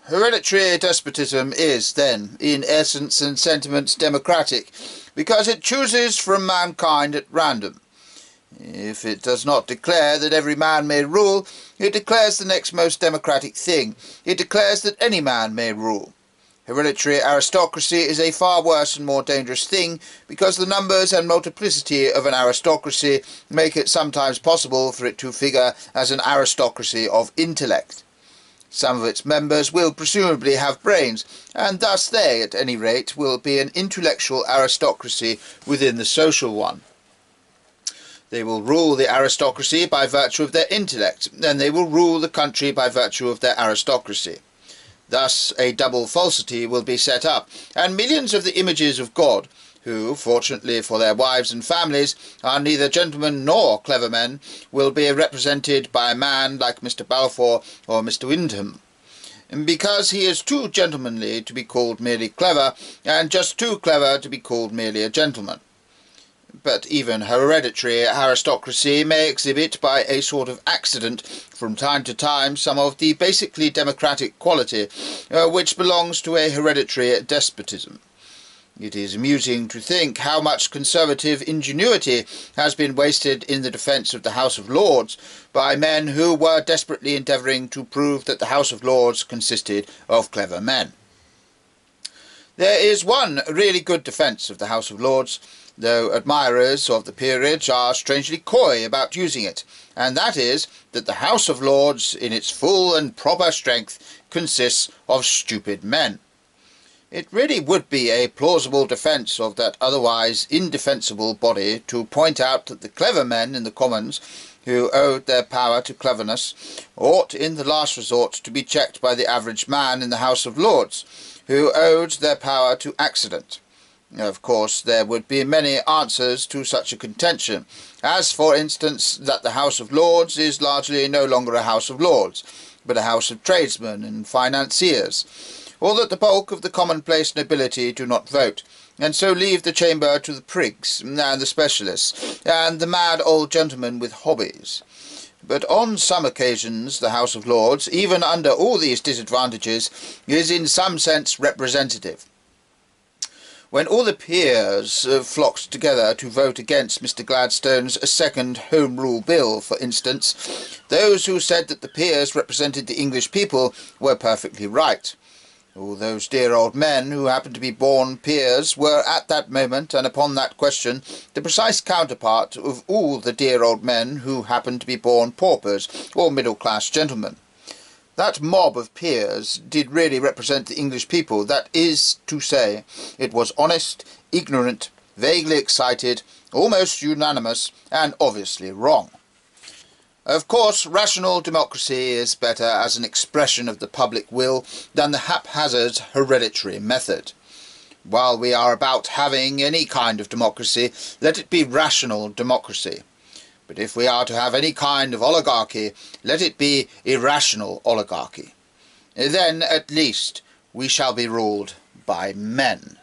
Hereditary despotism is, then, in essence and sentiment democratic, because it chooses from mankind at random. If it does not declare that every man may rule, it declares the next most democratic thing. It declares that any man may rule. Hereditary aristocracy is a far worse and more dangerous thing, because the numbers and multiplicity of an aristocracy make it sometimes possible for it to figure as an aristocracy of intellect. Some of its members will presumably have brains, and thus they, at any rate, will be an intellectual aristocracy within the social one. They will rule the aristocracy by virtue of their intellect, and they will rule the country by virtue of their aristocracy. Thus a double falsity will be set up, and millions of the images of God, who, fortunately for their wives and families, are neither gentlemen nor clever men, will be represented by a man like Mr. Balfour or Mr. Wyndham, because he is too gentlemanly to be called merely clever, and just too clever to be called merely a gentleman. But even hereditary aristocracy may exhibit by a sort of accident from time to time some of the basically democratic quality which belongs to a hereditary despotism. It is amusing to think how much conservative ingenuity has been wasted in the defence of the House of Lords by men who were desperately endeavouring to prove that the House of Lords consisted of clever men. There is one really good defence of the House of Lords, though admirers of the peerage are strangely coy about using it, and that is that the House of Lords, in its full and proper strength, consists of stupid men. It really would be a plausible defence of that otherwise indefensible body to point out that the clever men in the Commons, who owed their power to cleverness, ought in the last resort to be checked by the average man in the House of Lords, who owed their power to accident. Of course, there would be many answers to such a contention, as, for instance, that the House of Lords is largely no longer a House of Lords, but a house of tradesmen and financiers, or that the bulk of the commonplace nobility do not vote, and so leave the chamber to the prigs, and the specialists, and the mad old gentlemen with hobbies. But on some occasions the House of Lords, even under all these disadvantages, is in some sense representative. When all the peers flocked together to vote against Mr. Gladstone's second Home Rule Bill, for instance, those who said that the peers represented the English people were perfectly right. All those dear old men who happened to be born peers were at that moment, and upon that question, the precise counterpart of all the dear old men who happened to be born paupers or middle-class gentlemen. That mob of peers did really represent the English people, that is to say, it was honest, ignorant, vaguely excited, almost unanimous, and obviously wrong. Of course, rational democracy is better as an expression of the public will than the haphazard hereditary method. While we are about having any kind of democracy, let it be rational democracy. But if we are to have any kind of oligarchy, let it be irrational oligarchy. Then, at least, we shall be ruled by men.